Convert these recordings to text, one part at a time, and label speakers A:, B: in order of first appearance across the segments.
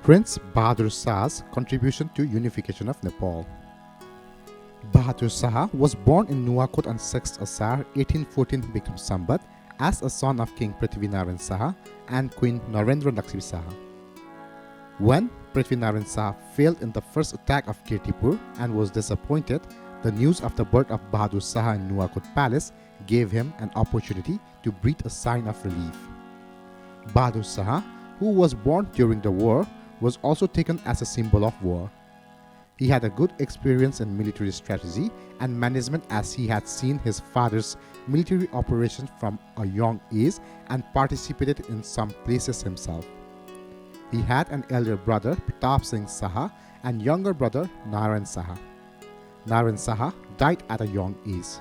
A: Prince Bahadur Shah's contribution to unification of Nepal. Bahadur Shah was born in Nuwakot on 6th Asar 1814 Bikram Sambat as a son of King Prithvinarayan Saha and Queen Narendra Lakshmi Saha. When Prithvinarayan Saha failed in the first attack of Kirtipur and was disappointed, the news of the birth of Bahadur Shah in Nuwakot Palace gave him an opportunity to breathe a sign of relief. Bahadur Shah, who was born during the war, was also taken as a symbol of war. He had a good experience in military strategy and management as he had seen his father's military operations from a young age and participated in some places himself. He had an elder brother, Pratap Singh Saha, and younger brother, Narayan Saha. Narayan Saha died at a young age.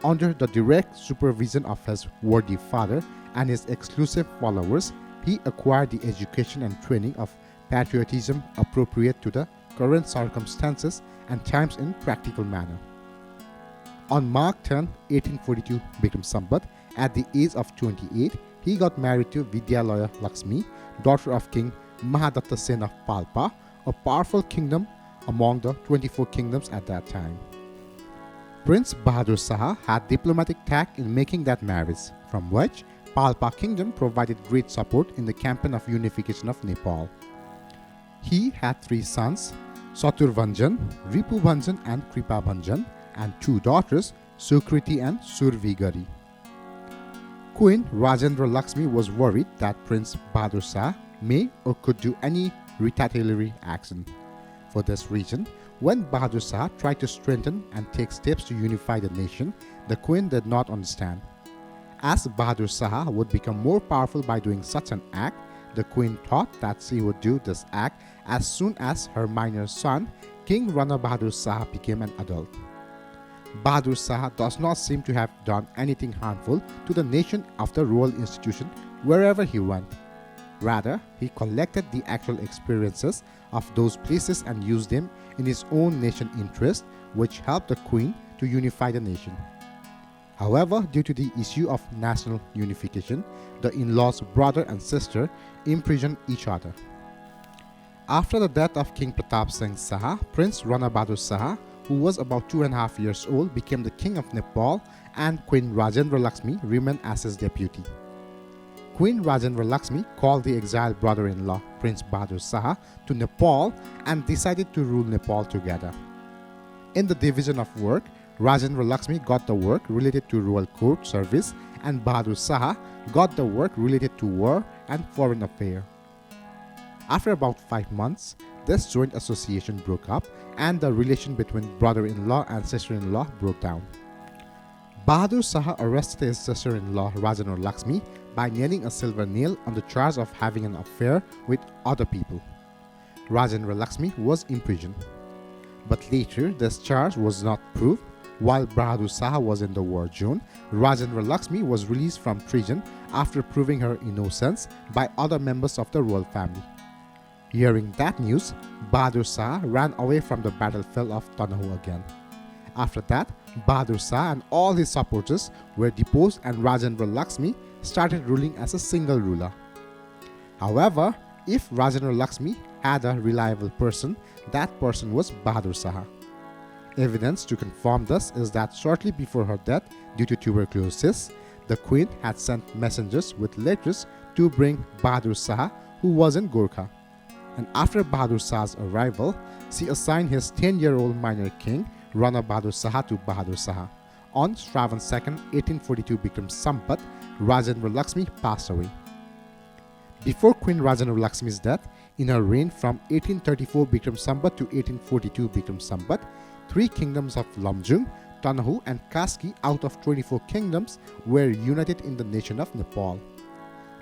A: Under the direct supervision of his worthy father and his exclusive followers, he acquired the education and training of patriotism appropriate to the current circumstances and times in practical manner. On March 10, 1842 Bikram Sambat, at the age of 28, he got married to Vidyalaya Lakshmi, daughter of King Mahadatta Sen of Palpa, a powerful kingdom among the 24 kingdoms at that time. Prince Bahadur Shah had diplomatic tact in making that marriage, from which Palpa kingdom provided great support in the campaign of unification of Nepal. He had 3 sons, Saturvanjan, Ripubhanjan and Kripabhanjan, and 2 daughters, Sukriti and Survigari. Queen Rajendra Lakshmi was worried that Prince Bahadur Shah may or could do any retaliatory action. For this reason, when Bahadur Shah tried to strengthen and take steps to unify the nation, the queen did not understand. As Bahadur Shah would become more powerful by doing such an act, the queen thought that she would do this act as soon as her minor son, King Rana Bahadur Shah, became an adult. Bahadur Shah does not seem to have done anything harmful to the nation of the royal institution wherever he went. Rather, he collected the actual experiences of those places and used them in his own nation interest, which helped the queen to unify the nation. However, due to the issue of national unification, the in-laws brother and sister imprisoned each other. After the death of King Pratap Singh Saha, Prince Rana Bahadur Shah, who was about 2.5 years old, became the king of Nepal, and Queen Rajendra Lakshmi remained as his deputy. Queen Rajendra Lakshmi called the exiled brother-in-law Prince Bahadur Shah to Nepal and decided to rule Nepal together. In the division of work, Rajendra Lakshmi got the work related to royal court service and Bahadur Shah got the work related to war and foreign affairs. After about 5 months, this joint association broke up and the relation between brother-in-law and sister-in-law broke down. Bahadur Shah arrested his sister-in-law Rajendra Lakshmi by nailing a silver nail on the charge of having an affair with other people. Rajendra Lakshmi was imprisoned. But later, this charge was not proved. While Bahadur Shah was in the war zone, Rajendra Lakshmi was released from prison after proving her innocence by other members of the royal family. Hearing that news, Bahadur Shah ran away from the battlefield of Tanahu again. After that, Bahadur Shah and all his supporters were deposed and Rajendra Lakshmi started ruling as a single ruler. However, if Rajendra Lakshmi had a reliable person, that person was Bahadur Shah. Evidence to confirm this is that shortly before her death due to tuberculosis, the queen had sent messengers with letters to bring Bahadur Shah, who was in Gorkha. And after Bahadur Shah's arrival, she assigned his 10-year-old minor king, Rana Bahadur Shah, to Bahadur Shah. On Shravan 2nd, 1842 Bikram Sambat, Rajendra Lakshmi passed away. Before Queen Rajendra Lakshmi's death, in her reign from 1834 Bikram Sambat to 1842 Bikram Sambat, 3 kingdoms of Lamjung, Tanahu and Kaski out of 24 kingdoms were united in the nation of Nepal.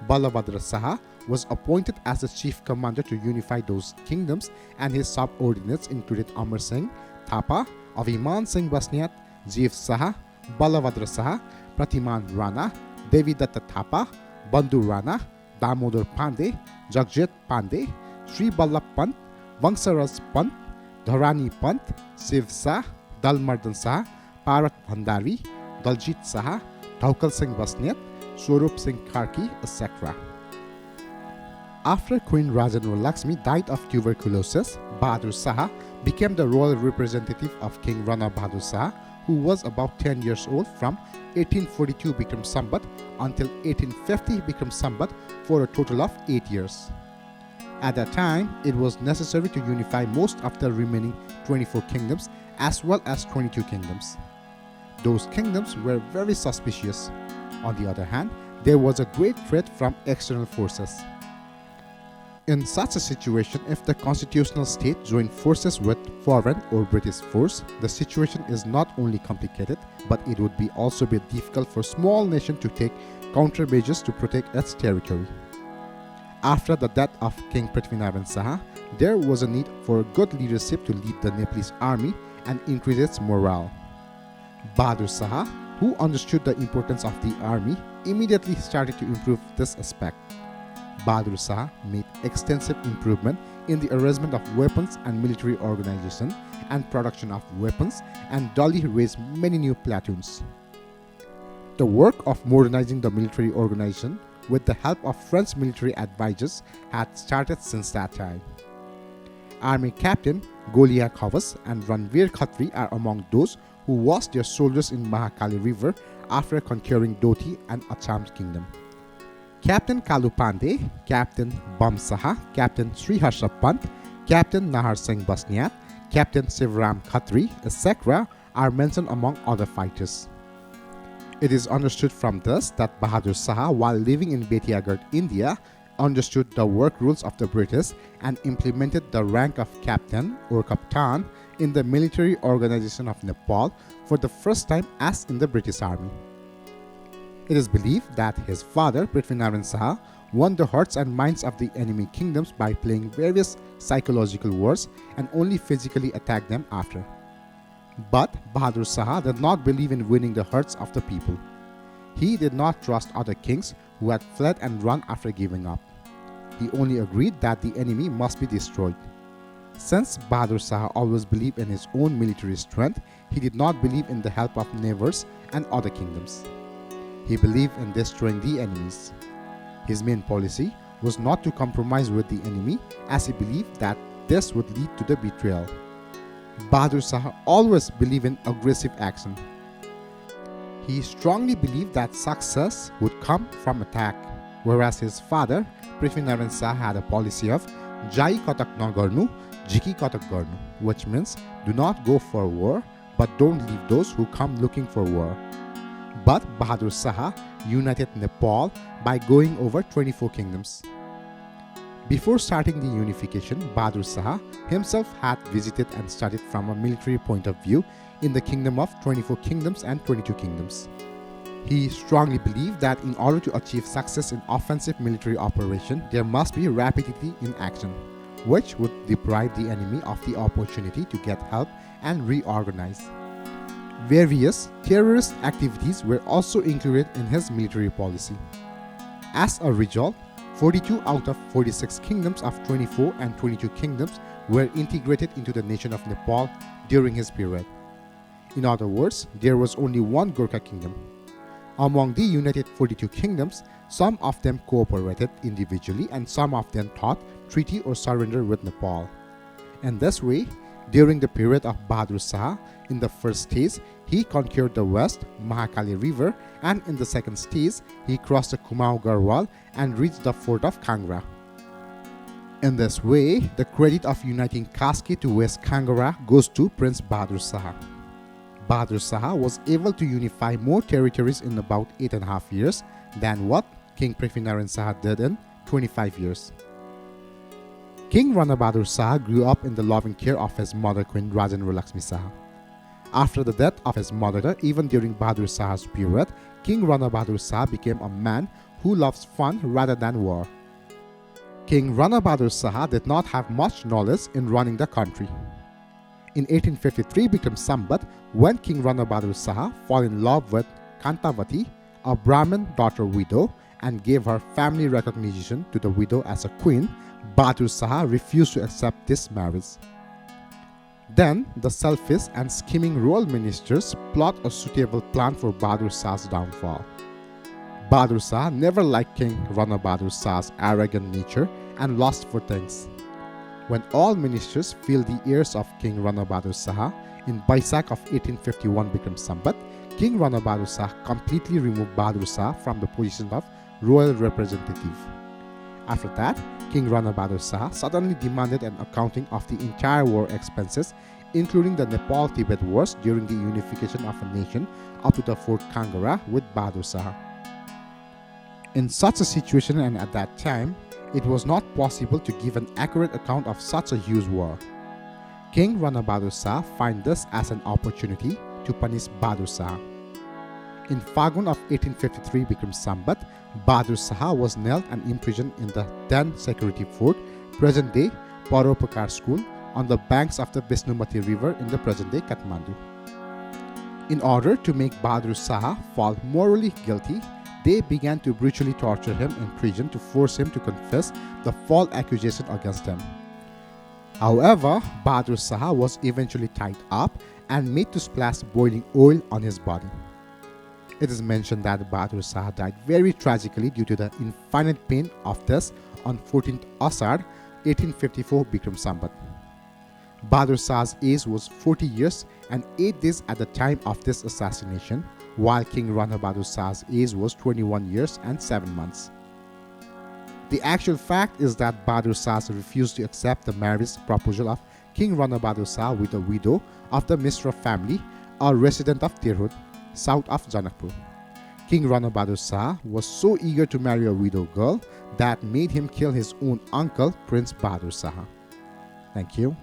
A: Balabhadra Saha was appointed as the chief commander to unify those kingdoms, and his subordinates included Amar Singh Thapa, Aviman Singh Basniat, Jeev Saha, Balabhadra Saha, Pratiman Rana, Devi Datta Thapa, Bandhu Rana, Damodar Pandey, Jagjit Pandey, Sri Ballabh Pant, Vangsaraj Pant, Dharani Pant, Shiv Shah, Dalmardan Shah, Parat Bhandari, Daljit Saha, Dhaukal Singh Basniat, Swarup Singh Karki, etc. After Queen Rajendra Lakshmi died of tuberculosis, Bahadur Shah became the royal representative of King Rana Bahadur Shah, who was about 10 years old from 1842 Bikram Sambat until 1850 Bikram Sambat for a total of 8 years. At that time, it was necessary to unify most of the remaining 24 kingdoms as well as 22 kingdoms. Those kingdoms were very suspicious. On the other hand, there was a great threat from external forces. In such a situation, if the constitutional state joined forces with foreign or British force, the situation is not only complicated, but it would also be difficult for small nation to take countermeasures to protect its territory. After the death of King Prithvinarayan Saha, there was a need for good leadership to lead the Nepalese army and increase its morale. Bahadur Shah, who understood the importance of the army, immediately started to improve this aspect. Bahadur Shah made extensive improvement in the arrangement of weapons and military organization and production of weapons, and duly raised many new platoons. The work of modernizing the military organization with the help of French military advisors had started since that time. Army Captain Golia Khavas and Ranveer Khatri are among those who washed their soldiers in Mahakali River after conquering Doti and Acham Kingdom. Captain Kalu Pandey, Captain Bam Saha, Captain Sriharsha Pant, Captain Nahar Singh Basniat, Captain Sivram Khatri, etc. are mentioned among other fighters. It is understood from this that Bahadur Shah, while living in Betiagarh, India, understood the work rules of the British and implemented the rank of captain or kaptan in the military organization of Nepal for the first time as in the British Army. It is believed that his father, Prithvinarayan Saha, won the hearts and minds of the enemy kingdoms by playing various psychological wars and only physically attacked them after. But Bahadur Shah did not believe in winning the hearts of the people. He did not trust other kings who had fled and run after giving up. He only agreed that the enemy must be destroyed. Since Bahadur Shah always believed in his own military strength, he did not believe in the help of neighbors and other kingdoms. He believed in destroying the enemies. His main policy was not to compromise with the enemy, as he believed that this would lead to the betrayal. Bahadur Shah always believed in aggressive action. He strongly believed that success would come from attack, whereas his father, Prithvinarayan Shah, had a policy of Jai Katak Nagarnu, Jiki Katak Garnu, which means do not go for war, but don't leave those who come looking for war. But Bahadur Shah united Nepal by going over 24 kingdoms. Before starting the unification, Bahadur Shah himself had visited and studied from a military point of view in the kingdom of 24 kingdoms and 22 kingdoms. He strongly believed that in order to achieve success in offensive military operation, there must be rapidity in action, which would deprive the enemy of the opportunity to get help and reorganize. Various terrorist activities were also included in his military policy. As a result, 42 out of 46 kingdoms of 24 and 22 kingdoms were integrated into the nation of Nepal during his period. In other words, there was only one Gurkha kingdom. Among the united 42 kingdoms, some of them cooperated individually and some of them thought treaty or surrender with Nepal. In this way, during the period of Bahadur Shah, in the first stage, he conquered the west, Mahakali River, and in the second stage, he crossed the Kumaon Garhwal and reached the fort of Kangra. In this way, the credit of uniting Kaski to West Kangra goes to Prince Bahadur Shah. Bahadur Shah was able to unify more territories in about 8.5 years than what King Prithvinarayan Saha did in 25 years. King Rana Bahadur Shah grew up in the loving care of his mother Queen Rajendra Lakshmi Saha. After the death of his mother, even during Bahadur Shah's period, King Rana Bahadur Shah became a man who loves fun rather than war. King Rana Bahadur Shah did not have much knowledge in running the country. In 1853 Bikram Sambat, when King Rana Bahadur Shah fell in love with Kantavati, a Brahmin daughter widow, and gave her family recognition to the widow as a queen, Bahadur Shah refused to accept this marriage. Then, the selfish and scheming royal ministers plot a suitable plan for Bahadur Shah's downfall. Bahadur Shah never liked King Rana Bahadur Shah's arrogant nature and lost for things. When all ministers filled the ears of King Rana Bahadur Shah in Baisakh of 1851 Bikram Sambat, King Rana Bahadur Shah completely removed Bahadur Shah from the position of royal representative. After that, King Rana Bahadur Shah suddenly demanded an accounting of the entire war expenses, including the Nepal-Tibet wars during the unification of a nation up to the Fort Kangara with Bahadur Shah. In such a situation and at that time, it was not possible to give an accurate account of such a huge war. King Rana Bahadur Shah found this as an opportunity to punish Bahadur Shah. In Fagun of 1853 Bikram Sambat, Bahadur Shah was nailed and imprisoned in the then security fort, present-day Paropakar school, on the banks of the Vishnumati river in the present-day Kathmandu. In order to make Bahadur Shah fall morally guilty, they began to brutally torture him in prison to force him to confess the false accusation against him. However, Bahadur Shah was eventually tied up and made to splash boiling oil on his body. It is mentioned that Bahadur Shah died very tragically due to the infinite pain of this on 14th Asar 1854 Bikram Sambat. Bahadur Shah's age was 40 years and 8 days at the time of this assassination, while King Rana Bahadur Shah's age was 21 years and 7 months. The actual fact is that Bahadur Shah refused to accept the marriage proposal of King Rana Bahadur Shah with a widow of the Mishra family, a resident of Tirhut, south of Janakpur. King Rana Bahadur Shah was so eager to marry a widow girl that made him kill his own uncle, Prince Bahadur Shah. Thank you.